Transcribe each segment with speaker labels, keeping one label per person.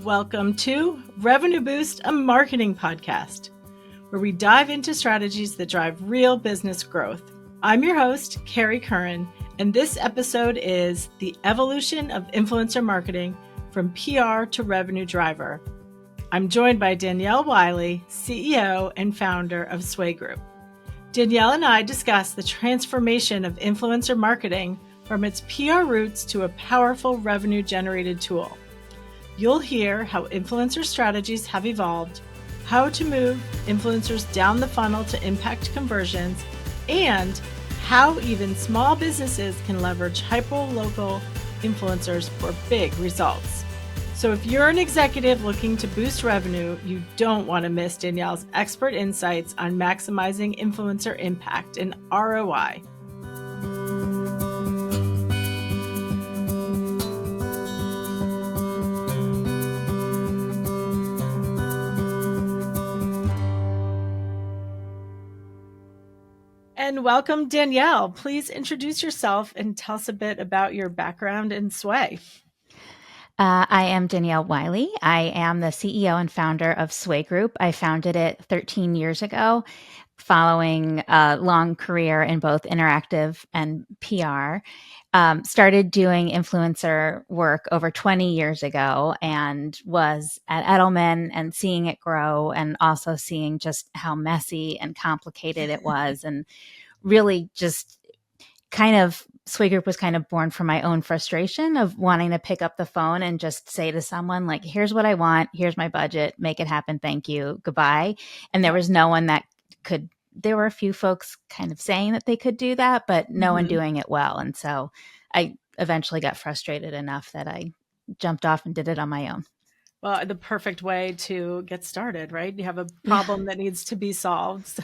Speaker 1: Welcome to Revenue Boost, a marketing podcast, where we dive into strategies that drive real business growth. I'm your host, Kerry Curran, and this episode is the evolution of influencer marketing from PR to revenue driver. I'm joined by Danielle Wiley, CEO and founder of Sway Group. Danielle and I discuss the transformation of influencer marketing from its PR roots to a powerful revenue-generated tool. You'll hear how influencer strategies have evolved, how to move influencers down the funnel to impact conversions, and how even small businesses can leverage hyper-local influencers for big results. So if you're an executive looking to boost revenue, you don't want to miss Danielle's expert insights on maximizing influencer impact and ROI. And welcome, Danielle. Please introduce yourself and tell us a bit about your background in Sway.
Speaker 2: I am Danielle Wiley. I am the CEO and founder of Sway Group. I founded it 13 years ago, following a long career in both interactive and PR. Started doing influencer work over 20 years ago and was at Edelman and seeing it grow and also seeing just how messy and complicated it was and really just kind of Sway Group was kind of born from my own frustration of wanting to pick up the phone and just say to someone like, here's what I want, here's my budget, make it happen, thank you, goodbye. And there was no one that could, there were a few folks kind of saying that they could do that, but no one doing it well. And so I eventually got frustrated enough that I jumped off and did it on my own.
Speaker 1: Well, the perfect way to get started, right? You have a problem that needs to be solved. So,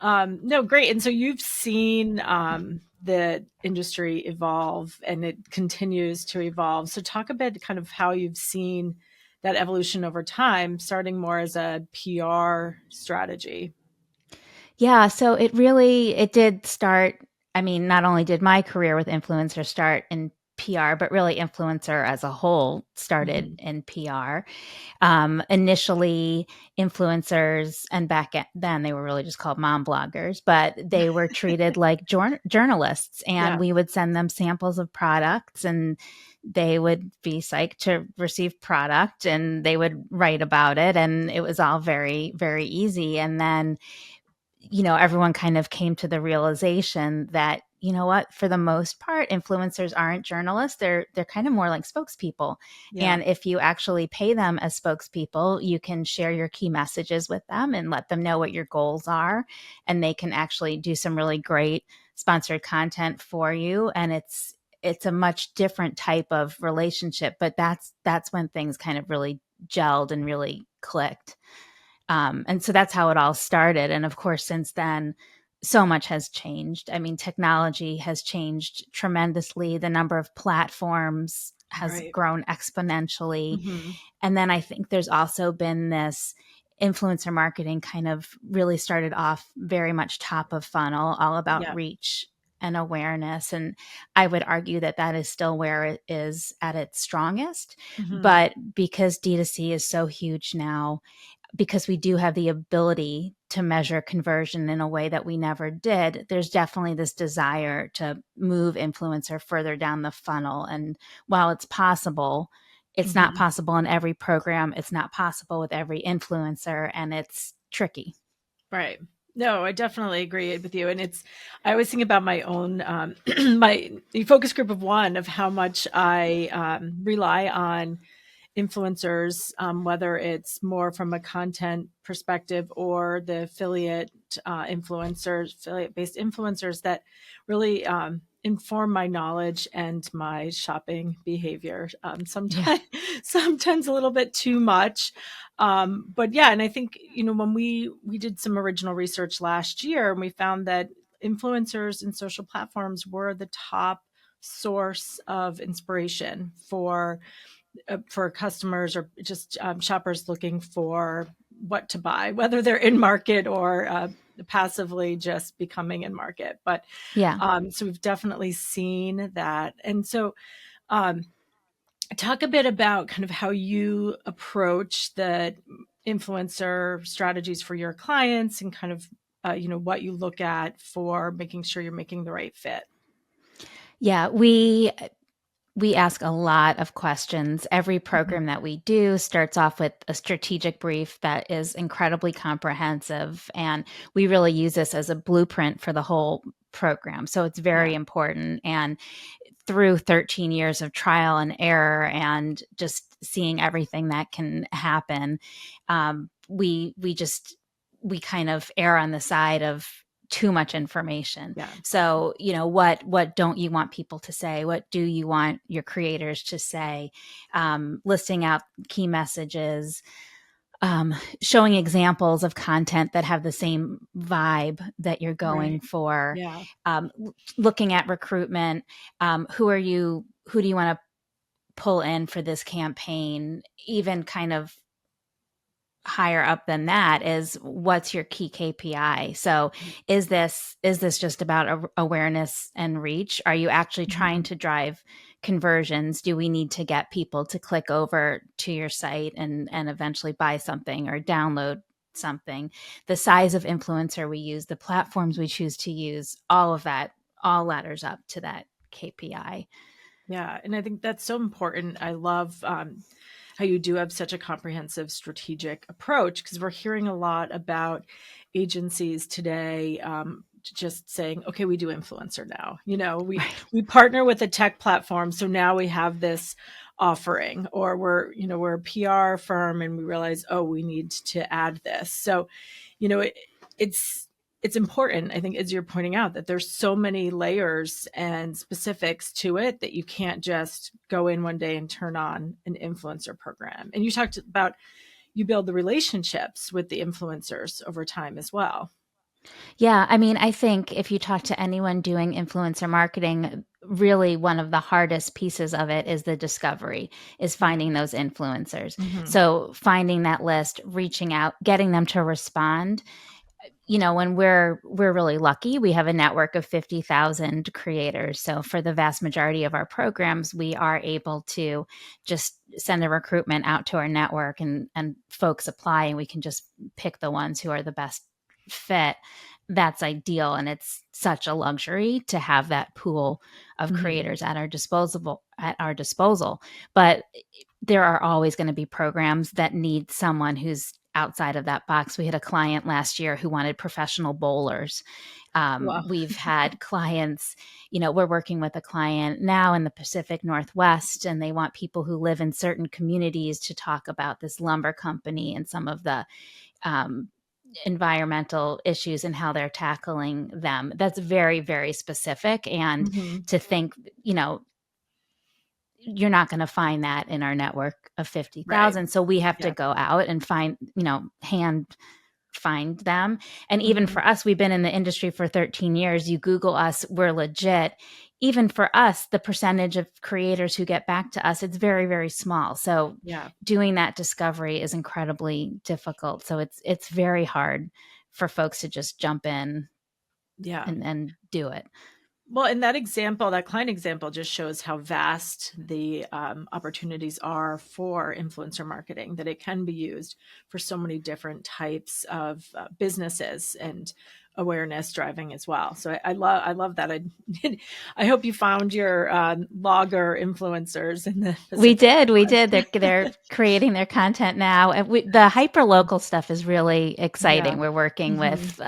Speaker 1: no, great. And so you've seen the industry evolve and it continues to evolve. So talk a bit kind of how you've seen that evolution over time, starting more as a PR strategy.
Speaker 2: Yeah, so it did start. I mean, not only did my career with influencer start in PR, but really influencer as a whole started in PR. Initially, influencers, and then they were really just called mom bloggers, but they were treated like journalists, and we would send them samples of products and they would be psyched to receive product and they would write about it. And it was all very, very easy. And then everyone kind of came to the realization that, you know what, for the most part, influencers aren't journalists. They're kind of more like spokespeople. Yeah. And if you actually pay them as spokespeople, you can share your key messages with them and let them know what your goals are. And they can actually do some really great sponsored content for you. And it's a much different type of relationship, but that's when things kind of really gelled and really clicked. And so that's how it all started. And of course, since then, so much has changed. I mean, technology has changed tremendously. The number of platforms has grown exponentially. And then I think there's also been this influencer marketing kind of really started off very much top of funnel, all about reach and awareness. And I would argue that that is still where it is at its strongest. But because D2C is so huge now, because we do have the ability to measure conversion in a way that we never did, there's definitely this desire to move influencer further down the funnel. And while it's possible, it's not possible in every program. It's not possible with every influencer, and it's tricky.
Speaker 1: Right. No, I definitely agree with you. And I always think about my own, my focus group of one, of how much I rely on influencers, whether it's more from a content perspective or the affiliate-based influencers that really inform my knowledge and my shopping behavior. Sometimes a little bit too much. But yeah, and I think, when we did some original research last year, and we found that influencers and social platforms were the top source of inspiration for customers or just shoppers looking for what to buy, whether they're in market or passively just becoming in market. But so we've definitely seen that. And so talk a bit about kind of how you approach the influencer strategies for your clients and kind of, what you look at for making sure you're making the right fit.
Speaker 2: Yeah, we ask a lot of questions. Every
Speaker 1: Mhm.
Speaker 2: program that we do starts off with a strategic brief that is incredibly comprehensive. And we really use this as a blueprint for the whole program. So it's very
Speaker 1: Yeah.
Speaker 2: important. And through 13 years of trial and error and just seeing everything that can happen, we kind of err on the side of too much information.
Speaker 1: Yeah.
Speaker 2: So, what don't you want people to say? What do you want your creators to say? Listing out key messages, showing examples of content that have the same vibe that you're going
Speaker 1: Right.
Speaker 2: for,
Speaker 1: Yeah.
Speaker 2: looking at recruitment. Who do you want to pull in for this campaign? Even kind of higher up than that is, what's your key KPI? So is this just about awareness and reach? Are you actually trying
Speaker 1: Mhm.
Speaker 2: to drive conversions? Do we need to get people to click over to your site and eventually buy something or download something? The size of influencer we use, the platforms we choose to use, all of that all ladders up to that KPI.
Speaker 1: Yeah, and I think that's so important. I love how you do have such a comprehensive strategic approach, because we're hearing a lot about agencies today, just saying, "Okay, we do influencer now."
Speaker 2: Right.
Speaker 1: We partner with a tech platform, so now we have this offering, or we're a PR firm and we realize, oh, we need to add this. So, you know, it, it's important, I think, as you're pointing out, that there's so many layers and specifics to it that you can't just go in one day and turn on an influencer program. And you talked about, you build the relationships with the influencers over time as well.
Speaker 2: Yeah, I mean, I think if you talk to anyone doing influencer marketing, really one of the hardest pieces of it is the discovery, is
Speaker 1: Yeah.
Speaker 2: finding those influencers.
Speaker 1: Hmm.
Speaker 2: So finding that list, reaching out, getting them to respond. When we're really lucky, we have a network of 50,000 creators. So for the vast majority of our programs, we are able to just send a recruitment out to our network, and folks apply, and we can just pick the ones who are the best fit. That's ideal, and it's such a luxury to have that pool of
Speaker 1: Hmm.
Speaker 2: creators at our disposal. But there are always going to be programs that need someone who's outside of that box. We had a client last year who wanted professional bowlers.
Speaker 1: Wow.
Speaker 2: We've had clients, we're working with a client now in the Pacific Northwest, and they want people who live in certain communities to talk about this lumber company and some of the um, environmental issues and how they're tackling them. That's very, very specific. And
Speaker 1: Hmm.
Speaker 2: to think, you're not going to find that in our network of
Speaker 1: Right.
Speaker 2: 50,000. So we have to
Speaker 1: Yeah.
Speaker 2: go out and hand find them. And even
Speaker 1: Hmm.
Speaker 2: for us, we've been in the industry for 13 years. You Google us, we're legit. Even for us, the percentage of creators who get back to us, it's very, very small. So
Speaker 1: Yeah.
Speaker 2: doing that discovery is incredibly difficult. So it's very hard for folks to just jump in
Speaker 1: Yeah.
Speaker 2: and do it.
Speaker 1: Well, in that example, that client example just shows how vast the opportunities are for influencer marketing, that it can be used for so many different types of businesses and awareness driving as well. So I love that. I hope you found your logger influencers in the
Speaker 2: We
Speaker 1: Pacific
Speaker 2: did. We did.
Speaker 1: Northwest.
Speaker 2: They're creating their content now. And the hyper local stuff is really
Speaker 1: Yeah.
Speaker 2: exciting. We're working
Speaker 1: Hmm.
Speaker 2: with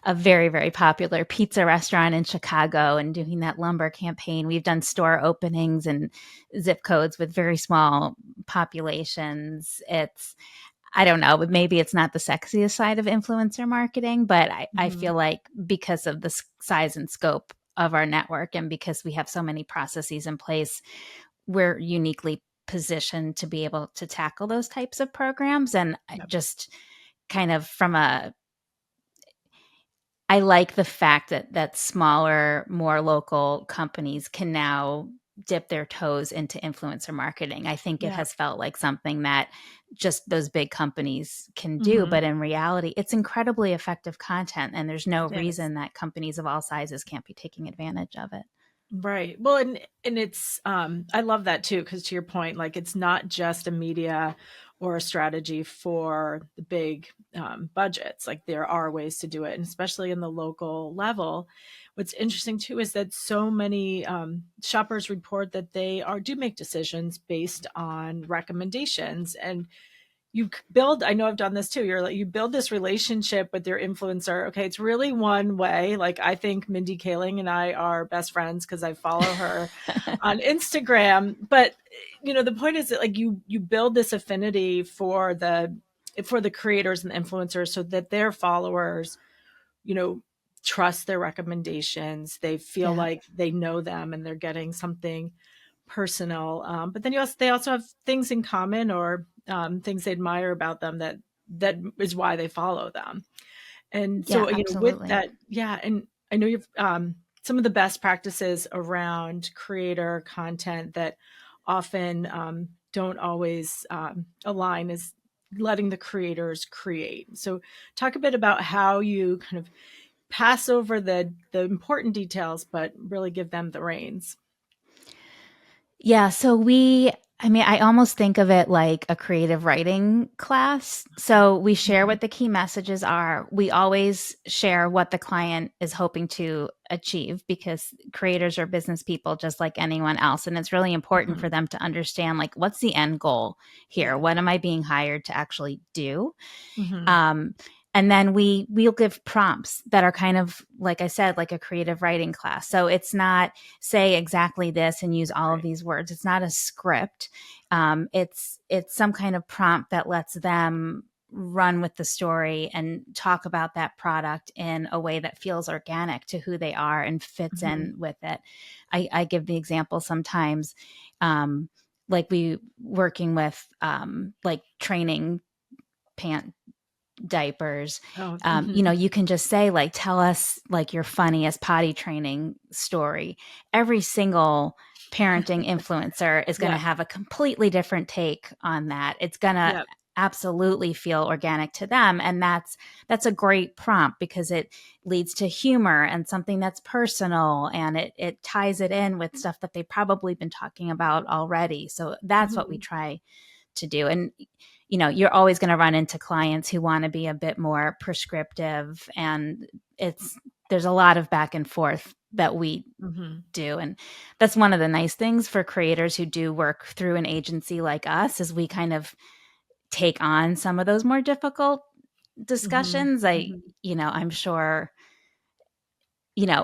Speaker 2: a very, very popular pizza restaurant in Chicago and doing that lumber campaign. We've done store openings and zip codes with very small populations. I don't know, but maybe it's not the sexiest side of influencer marketing, but I
Speaker 1: Hmm.
Speaker 2: feel like because of the size and scope of our network, and because we have so many processes in place, we're uniquely positioned to be able to tackle those types of programs. And
Speaker 1: Yep.
Speaker 2: just kind of I like the fact that smaller, more local companies can now dip their toes into influencer marketing. I think it
Speaker 1: Yeah.
Speaker 2: has felt like something that just those big companies can do,
Speaker 1: Hmm.
Speaker 2: but in reality, it's incredibly effective content, and there's no
Speaker 1: It is.
Speaker 2: reason that companies of all sizes can't be taking advantage of it.
Speaker 1: Right. Well, and it's I love that too, because to your point, like it's not just a media or a strategy for the big budgets. Like there are ways to do it, and especially in the local level. What's interesting too is that so many shoppers report that they are do make decisions based on recommendations, and you build, I know I've done this too, you're like, you build this relationship with your influencer. Okay, it's really one way. Like I think Mindy Kaling and I are best friends because I follow her on Instagram. But the point is that like you build this affinity for the creators and the influencers so that their followers, you know, trust their recommendations. They feel
Speaker 2: Yeah.
Speaker 1: like they know them and they're getting something personal. But then they also have things in common, or things they admire about them that is why they follow them. And
Speaker 2: Yeah,
Speaker 1: so, with
Speaker 2: absolutely.
Speaker 1: that, yeah. And I know you've some of the best practices around creator content that often don't always align is letting the creators create. So talk a bit about how you kind of pass over the important details, but really give them the reins.
Speaker 2: Yeah, I mean, I almost think of it like a creative writing class. So we share
Speaker 1: Mhm.
Speaker 2: what the key messages are. We always share what the client is hoping to achieve because creators are business people just like anyone else. And it's really important for
Speaker 1: Mhm.
Speaker 2: them to understand, like, what's the end goal here?
Speaker 1: Yeah.
Speaker 2: What am I being hired to actually do?
Speaker 1: Mhm.
Speaker 2: Um, and then we'll give prompts that are kind of, like I said, like a creative writing class. So it's not say exactly this and use all of
Speaker 1: Right.
Speaker 2: these words. It's not a script. It's some kind of prompt that lets them run with the story and talk about that product in a way that feels organic to who they are and fits
Speaker 1: Mhm.
Speaker 2: in with it. I give the example sometimes, like we working with like training pant diapers.
Speaker 1: Oh, mhm.
Speaker 2: You can just say, like, tell us like your funniest potty training story. Every single parenting influencer is going to
Speaker 1: Yeah.
Speaker 2: have a completely different take on that. It's going to
Speaker 1: Yeah.
Speaker 2: absolutely feel organic to them, and that's a great prompt because it leads to humor and something that's personal, and it ties it in with stuff that they've probably been talking about already. So that's what we
Speaker 1: Mhm.
Speaker 2: try to do. And you're always going to run into clients who want to be a bit more prescriptive, and there's a lot of back and forth that we
Speaker 1: Mhm.
Speaker 2: do. And that's one of the nice things for creators who do work through an agency like us, is we kind of take on some of those more difficult
Speaker 1: Mhm.
Speaker 2: discussions.
Speaker 1: Mhm.
Speaker 2: I'm sure,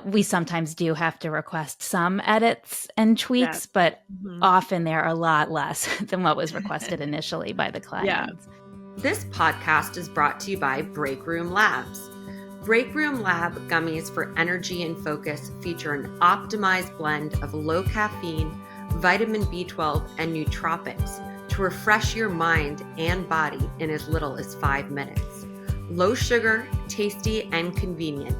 Speaker 2: we sometimes do have to request some edits and
Speaker 1: Yeah.
Speaker 2: tweaks, but
Speaker 1: Mhm.
Speaker 2: often they're a lot less than what was requested initially by the
Speaker 1: Yeah.
Speaker 2: clients.
Speaker 3: This podcast is brought to you by Break Room Labs. Break Room Lab gummies for energy and focus feature an optimized blend of low caffeine, vitamin B12, and nootropics to refresh your mind and body in as little as 5 minutes. Low sugar, tasty, and convenient.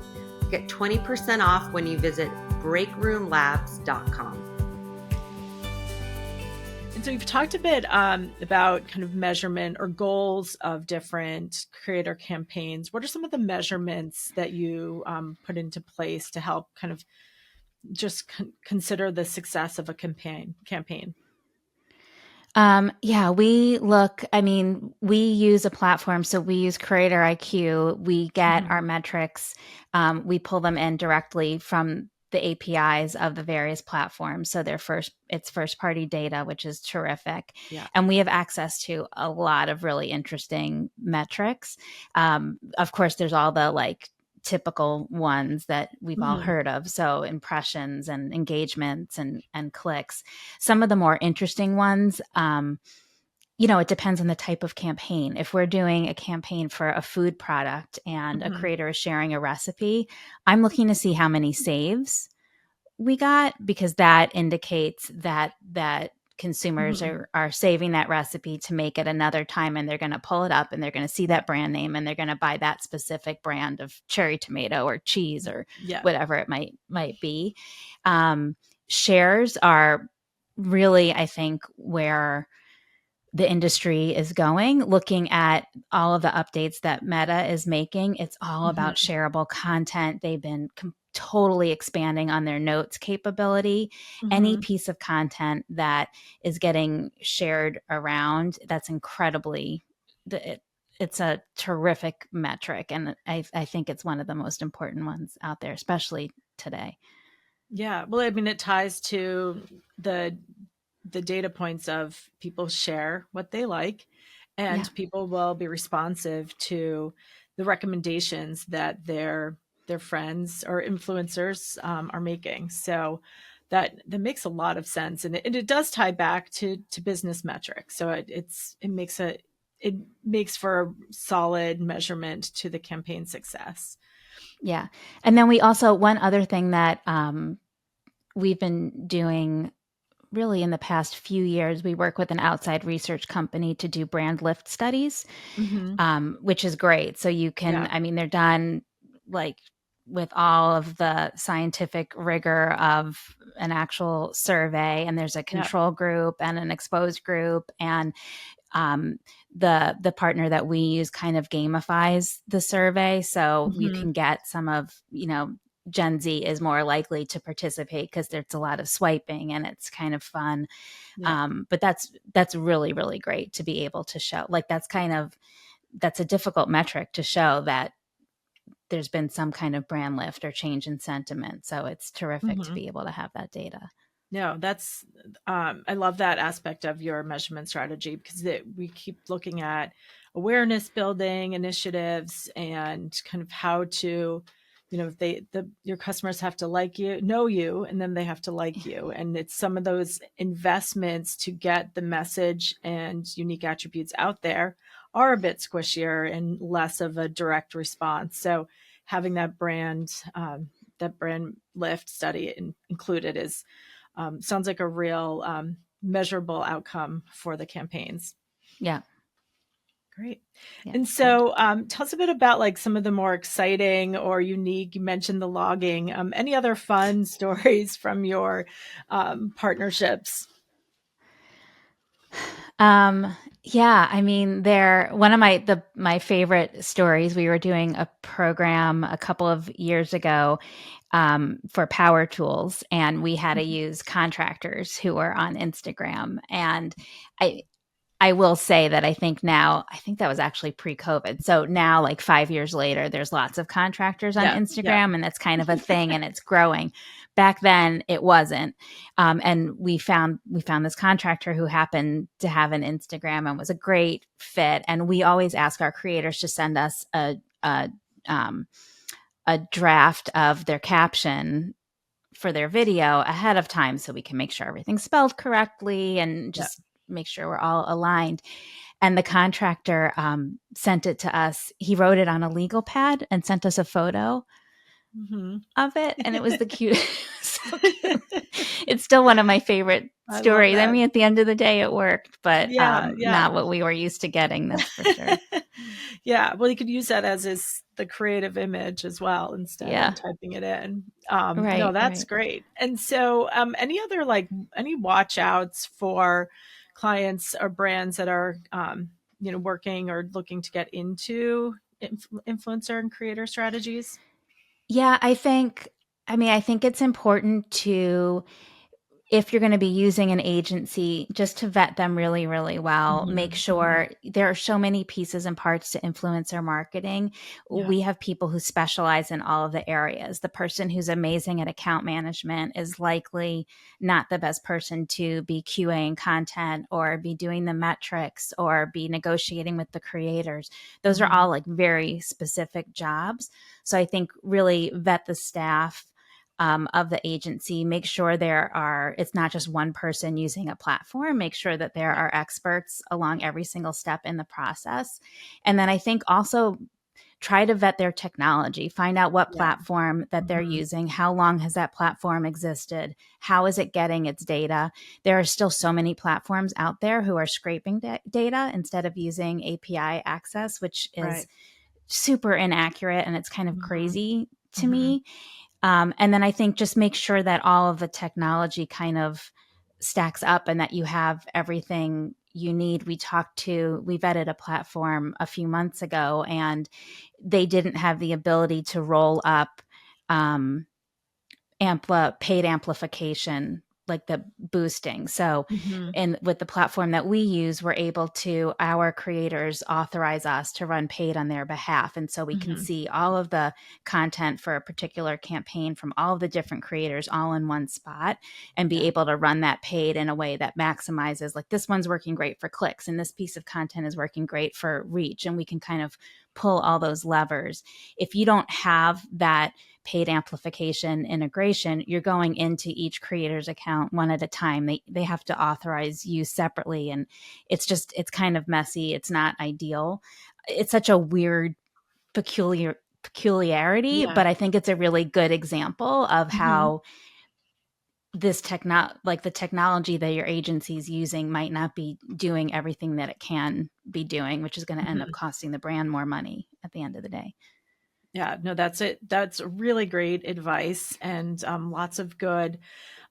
Speaker 3: Get 20% off when you visit breakroomlabs.com.
Speaker 1: And so you've talked a bit about kind of measurement or goals of different creator campaigns. What are some of the measurements that you put into place to help kind of just consider the success of a campaign?
Speaker 2: Yeah, I mean, we use a platform. So we use Creator IQ. We get
Speaker 1: Mhm.
Speaker 2: our metrics. We pull them in directly from the APIs of the various platforms. So it's first party data, which is terrific.
Speaker 1: Yeah.
Speaker 2: And we have access to a lot of really interesting metrics. Of course, there's all the like typical ones that we've all
Speaker 1: Mhm.
Speaker 2: heard of. So impressions and engagements and clicks. Some of the more interesting ones, it depends on the type of campaign. If we're doing a campaign for a food product and a
Speaker 1: Mhm.
Speaker 2: creator is sharing a recipe, I'm looking to see how many saves we got, because that indicates that consumers
Speaker 1: Mhm.
Speaker 2: are saving that recipe to make it another time, and they're going to pull it up and they're going to see
Speaker 1: Yeah.
Speaker 2: that brand name and they're going to buy that specific brand of cherry tomato or cheese or
Speaker 1: Yeah.
Speaker 2: whatever it might be. um, Shares are really, I think, where the industry is going. Looking at all of the updates that Meta is making, it's all about
Speaker 1: Mhm.
Speaker 2: shareable content. They've been totally expanding on their notes capability. Any piece of content that is getting shared around, that's incredibly, it's a terrific metric. And I think it's one of the most important ones out there, especially today.
Speaker 1: Yeah. Well, I mean, it ties to the data points of people share what they like, and people will be responsive to the recommendations that their friends or influencers are making. So that makes a lot of sense, and it does tie back to business metrics. So it makes for a solid measurement to the campaign success.
Speaker 2: Yeah. And then we also, one other thing that we've been doing really in the past few years, we work with an outside research company to do brand lift studies, which is great. So you can, I mean, they're done like with all of the scientific rigor of an actual survey, and there's a control group and an exposed group, and the partner that we use kind of gamifies the survey, so you can get some of, Gen Z is more likely to participate because there's a lot of swiping and it's kind of fun. But that's really, really great to be able to show. Like that's a difficult metric to show that there's been some kind of brand lift or change in sentiment. So it's terrific to be able to have that data.
Speaker 1: No, that's I love that aspect of your measurement strategy, because we keep looking at awareness building initiatives and kind of how to, if your customers have to like you, know you, and then they have to like you. And it's some of those investments to get the message and unique attributes out there are a bit squishier and less of a direct response. So having that brand lift study included is sounds like a real measurable outcome for the campaigns.
Speaker 2: Yeah.
Speaker 1: Great. Yeah. And so tell us a bit about like some of the more exciting or unique, you mentioned the logging, any other fun stories from your partnerships?
Speaker 2: Yeah, I mean, they're one of my favorite stories. We were doing a program a couple of years ago for power tools, and we had to use contractors who were on Instagram. And I will say that I think that was actually pre-COVID. So now, like 5 years later, there's lots of contractors on Instagram, and that's kind of a thing, and it's growing. Back then, it wasn't. And we found this contractor who happened to have an Instagram and was a great fit. And we always ask our creators to send us a draft of their caption for their video ahead of time, so we can make sure everything's spelled correctly and just make sure we're all aligned. And the contractor sent it to us. He wrote it on a legal pad and sent us a photo of it. And it was the cutest. So cute. It's still one of my favorite stories. I mean, at the end of the day, it worked, but not what we were used to getting, that's for sure.
Speaker 1: Yeah. Well, you could use that as the creative image as well, instead of typing it in. No, that's great. And so any other any watch outs for clients or brands that are, working or looking to get into influencer and creator strategies?
Speaker 2: Yeah, I think it's important to, if you're going to be using an agency, just to vet them really, really well. Make sure there are so many pieces and parts to influencer marketing. Yeah. We have people who specialize in all of the areas. The person who's amazing at account management is likely not the best person to be QAing content or be doing the metrics or be negotiating with the creators. Those are all like very specific jobs. So I think really vet the staff of the agency, make sure it's not just one person using a platform, make sure that there are experts along every single step in the process. And then I think also try to vet their technology, find out what platform that they're using, how long has that platform existed, how is it getting its data. There are still so many platforms out there who are scraping data instead of using API access, which is super inaccurate, and it's kind of crazy to me. And then I think just make sure that all of the technology kind of stacks up and that you have everything you need. We vetted a platform a few months ago, and they didn't have the ability to roll up paid amplification, like the boosting. So
Speaker 1: Mm-hmm.
Speaker 2: with the platform that we use, we're able to, our creators authorize us to run paid on their behalf. And so we can
Speaker 1: Mm-hmm.
Speaker 2: see all of the content for a particular campaign from all of the different creators all in one spot and be able to run that paid in a way that maximizes, like, this one's working great for clicks and this piece of content is working great for reach. And we can kind of pull all those levers. If you don't have that paid amplification integration, you're going into each creator's account one at a time. They have to authorize you separately. And it's kind of messy. It's not ideal. It's such a weird peculiarity, but I think it's a really good example of how this the technology that your agency is using might not be doing everything that it can be doing, which is going to end up costing the brand more money at the end of the day.
Speaker 1: Yeah, no, that's it. That's really great advice and lots of good.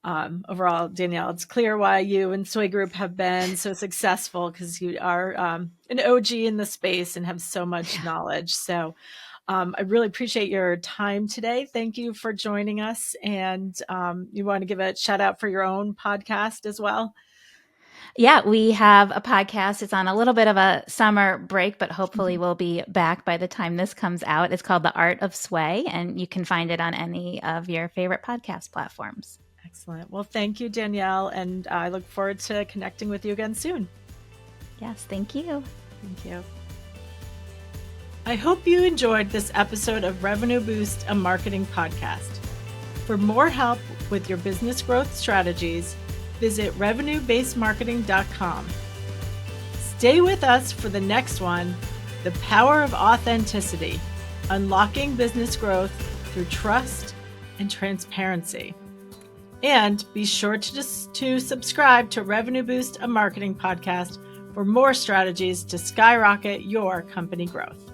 Speaker 1: Overall, Danielle, it's clear why you and Soy Group have been so successful, because you are an OG in the space and have so much knowledge. So I really appreciate your time today. Thank you for joining us. And you want to give a shout out for your own podcast as well?
Speaker 2: Yeah, we have a podcast. It's on a little bit of a summer break, but hopefully we'll be back by the time this comes out. It's called The Art of Sway, and you can find it on any of your favorite podcast platforms.
Speaker 1: Excellent. Well, thank you, Danielle, and I look forward to connecting with you again soon.
Speaker 2: Yes, thank you.
Speaker 1: Thank you. I hope you enjoyed this episode of Revenue Boost, a marketing podcast. For more help with your business growth strategies, visit revenuebasedmarketing.com. Stay with us for the next one, The Power of Authenticity, Unlocking Business Growth Through Trust and Transparency. And be sure to subscribe to Revenue Boost, a marketing podcast, for more strategies to skyrocket your company growth.